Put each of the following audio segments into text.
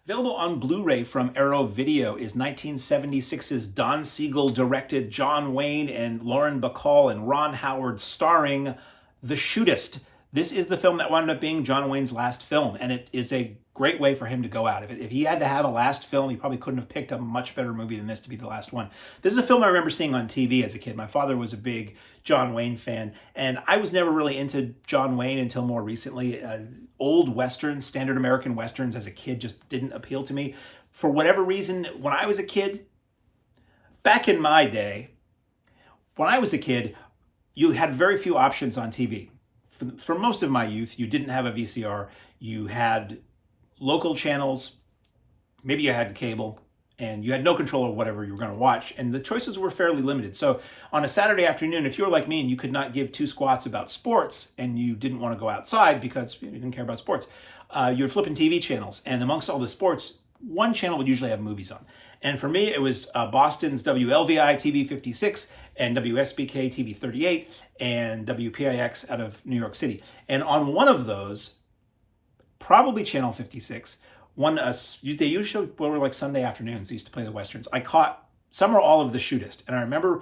Available on Blu-ray from Arrow Video is 1976's Don Siegel directed John Wayne and Lauren Bacall and Ron Howard starring The Shootist. This is the film that wound up being John Wayne's last film, and it is a great way for him to go out. If he had to have a last film, he probably couldn't have picked a much better movie than this to be the last one. This is a film I remember seeing on TV as a kid. My father was a big John Wayne fan, and I was never really into John Wayne until more recently. Old Westerns, standard American Westerns as a kid just didn't appeal to me. For whatever reason, when I was a kid, back in my day, when I was a kid, you had very few options on TV. For most of my youth, you didn't have a VCR. You had local channels, maybe you had cable, and you had no control of whatever you were going to watch, and the choices were fairly limited. So on a Saturday afternoon, if you were like me and you could not give two squats about sports and you didn't want to go outside because you didn't care about sports, you were flipping TV channels, and amongst all the sports, one channel would usually have movies on. And for me, it was Boston's WLVI TV 56 and WSBK TV 38 and WPIX out of New York City. And on one of those, probably Channel 56, they usually were like Sunday afternoons. They used to play the Westerns. I caught some or all of The Shootist. And I remember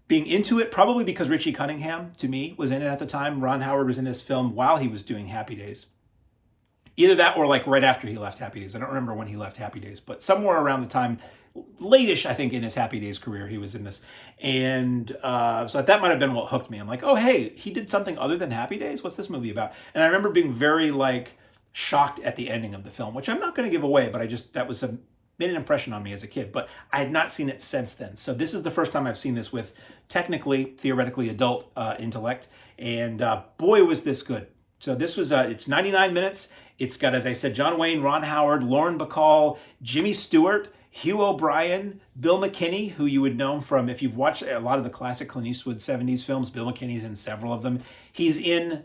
being into it probably because Richie Cunningham, to me, was in it at the time. Ron Howard was in this film while he was doing Happy Days. Either that or like right after he left Happy Days. I don't remember when he left Happy Days, but somewhere around the time, late-ish, I think, in his Happy Days career, he was in this. And so that might have been what hooked me. I'm like, oh, hey, he did something other than Happy Days? What's this movie about? And I remember being very, shocked at the ending of the film, which I'm not going to give away, but made an impression on me as a kid. But I had not seen it since then. So this is the first time I've seen this with theoretically adult intellect. And boy, was this good. So this was, it's 99 minutes. It's got, as I said, John Wayne, Ron Howard, Lauren Bacall, Jimmy Stewart, Hugh O'Brien, Bill McKinney, who you would know from, if you've watched a lot of the classic Clint Eastwood 70s films, Bill McKinney's in several of them. He's in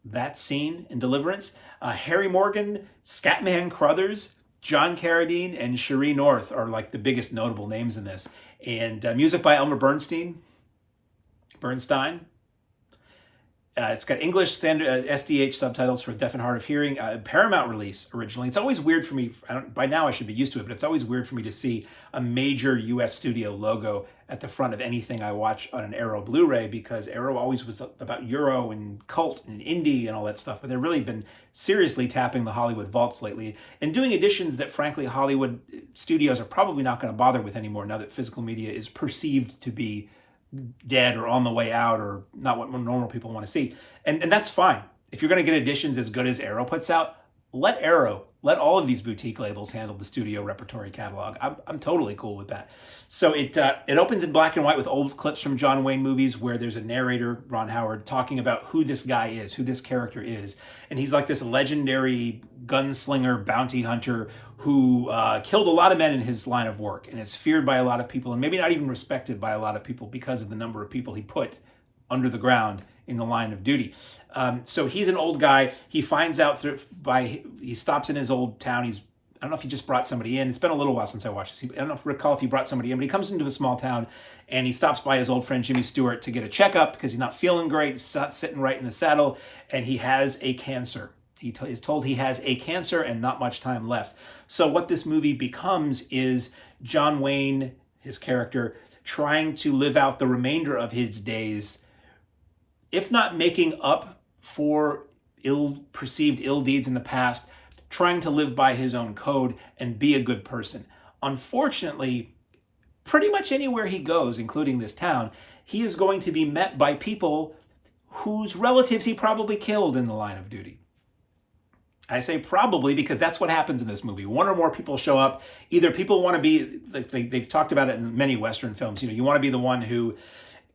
that scene in Deliverance. Harry Morgan, Scatman Crothers, John Carradine, and Cherie North are like the biggest notable names in this. And music by Elmer Bernstein. It's got English standard SDH subtitles for deaf and hard of hearing. Paramount release originally. It's always weird for me. By now I should be used to it, but it's always weird for me to see a major U.S. studio logo at the front of anything I watch on an Arrow Blu-ray, because Arrow always was about Euro and cult and indie and all that stuff. But they've really been seriously tapping the Hollywood vaults lately and doing editions that, frankly, Hollywood studios are probably not going to bother with anymore now that physical media is perceived to be dead or on the way out or not what normal people want to see. And that's fine. If you're going to get editions as good as Arrow puts out, let all of these boutique labels handle the studio repertory catalog. I'm totally cool with that. So it opens in black and white with old clips from John Wayne movies where there's a narrator, Ron Howard, talking about who this guy is, who this character is. And he's like this legendary gunslinger bounty hunter who killed a lot of men in his line of work and is feared by a lot of people and maybe not even respected by a lot of people because of the number of people he put under the ground in the line of duty. So he's an old guy. He finds out he stops in his old town. I don't know if he just brought somebody in. It's been a little while since I watched this. I don't recall if he brought somebody in, but he comes into a small town and he stops by his old friend Jimmy Stewart to get a checkup because he's not feeling great. He's not sitting right in the saddle, and he has a cancer. He is told he has a cancer and not much time left. So what this movie becomes is John Wayne, his character, trying to live out the remainder of his days, if not making up for perceived ill deeds in the past, trying to live by his own code and be a good person. Unfortunately, pretty much anywhere he goes, including this town, he is going to be met by people whose relatives he probably killed in the line of duty. I say probably because that's what happens in this movie. One or more people show up. Either people want to be, they've talked about it in many Western films, you want to be the one who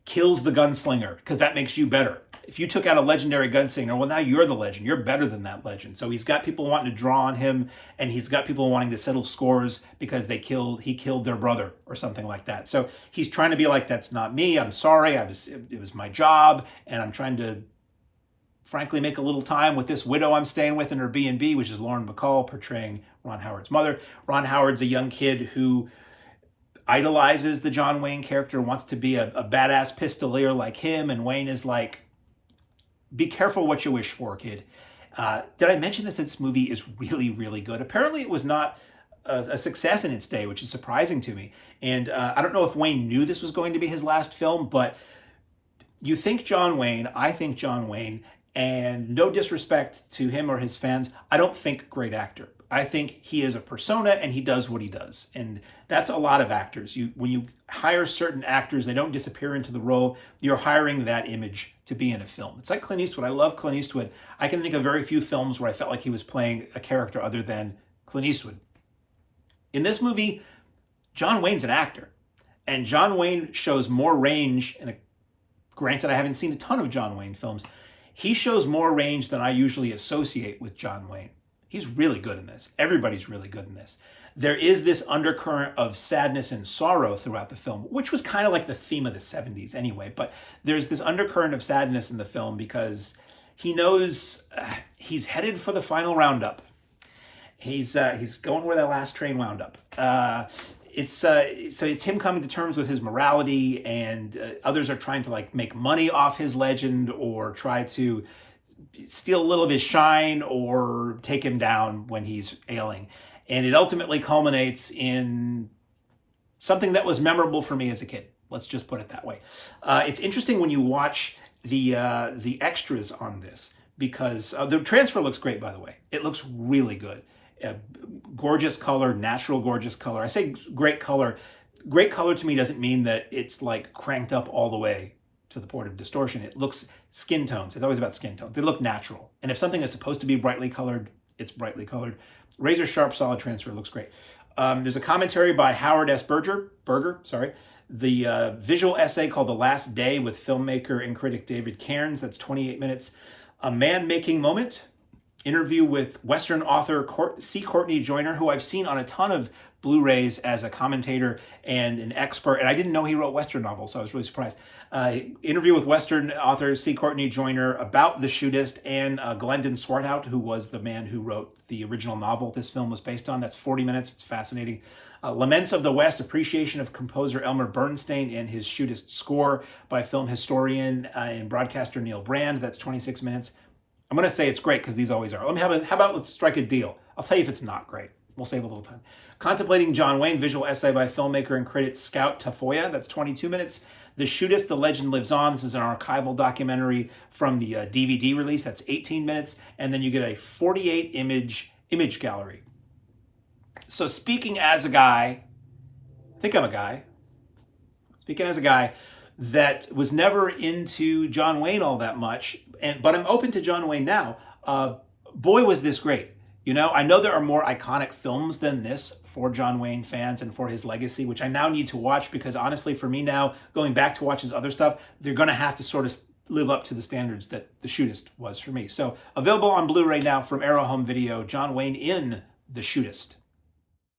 kills the gunslinger because that makes you better. If you took out a legendary gunslinger, well, now you're the legend. You're better than that legend. So he's got people wanting to draw on him, and he's got people wanting to settle scores because he killed their brother or something like that. So he's trying to be like, that's not me. I'm sorry. It was my job, and I'm trying to, frankly, make a little time with this widow I'm staying with in her B&B, which is Lauren Bacall, portraying Ron Howard's mother. Ron Howard's a young kid who idolizes the John Wayne character, wants to be a badass pistolier like him, and Wayne is like, be careful what you wish for, kid. Did I mention that this movie is really, really good? Apparently it was not a success in its day, which is surprising to me. And I don't know if Wayne knew this was going to be his last film, but you think John Wayne, I think John Wayne, and no disrespect to him or his fans, I don't think great actor. I think he is a persona and he does what he does. And that's a lot of actors. When you hire certain actors, they don't disappear into the role. You're hiring that image to be in a film. It's like Clint Eastwood. I love Clint Eastwood. I can think of very few films where I felt like he was playing a character other than Clint Eastwood. In this movie, John Wayne's an actor. And John Wayne shows more range, and granted, I haven't seen a ton of John Wayne films. He shows more range than I usually associate with John Wayne. He's really good in this. Everybody's really good in this. There is this undercurrent of sadness and sorrow throughout the film, which was kind of like the theme of the 70s anyway. But there's this undercurrent of sadness in the film because he knows he's headed for the final roundup. He's going where that last train wound up. So it's him coming to terms with his morality, and others are trying to like make money off his legend or try to steal a little of his shine or take him down when he's ailing. And it ultimately culminates in something that was memorable for me as a kid. Let's just put it that way. It's interesting when you watch the extras on this, because the transfer looks great, by the way. It looks really good. Gorgeous color, natural gorgeous color. I say great color. Great color to me doesn't mean that it's like cranked up all the way to the point of distortion. It looks skin tones. It's always about skin tones. They look natural. And if something is supposed to be brightly colored, it's brightly colored. Razor sharp, solid transfer looks great. There's a commentary by Howard S. Berger, the visual essay called The Last Day with filmmaker and critic David Cairns. That's 28 minutes. A man-making moment. Interview with Western author C. Courtney Joyner, who I've seen on a ton of Blu-rays as a commentator and an expert, and I didn't know he wrote Western novels, so I was really surprised. Interview with Western author C. Courtney Joyner about The Shootist, and Glendon Swarthout, who was the man who wrote the original novel this film was based on. That's 40 minutes. It's fascinating. Laments of the West, appreciation of composer Elmer Bernstein and his Shootist score by film historian and broadcaster Neil Brand. That's 26 minutes. I'm going to say it's great because these always are. How about let's strike a deal. I'll tell you if it's not great. We'll save a little time. Contemplating John Wayne, visual essay by filmmaker and critic Scout Tafoya. That's 22 minutes. The Shootist, The Legend Lives On. This is an archival documentary from the DVD release. That's 18 minutes. And then you get a 48 image gallery. So speaking as a guy, I think I'm a guy. Speaking as a guy that was never into John Wayne all that much, but I'm open to John Wayne now. Boy, was this great. You know, I know there are more iconic films than this for John Wayne fans and for his legacy, which I now need to watch because honestly, for me now, going back to watch his other stuff, they're going to have to sort of live up to the standards that The Shootist was for me. So available on Blu-ray now from Arrow Home Video, John Wayne in The Shootist.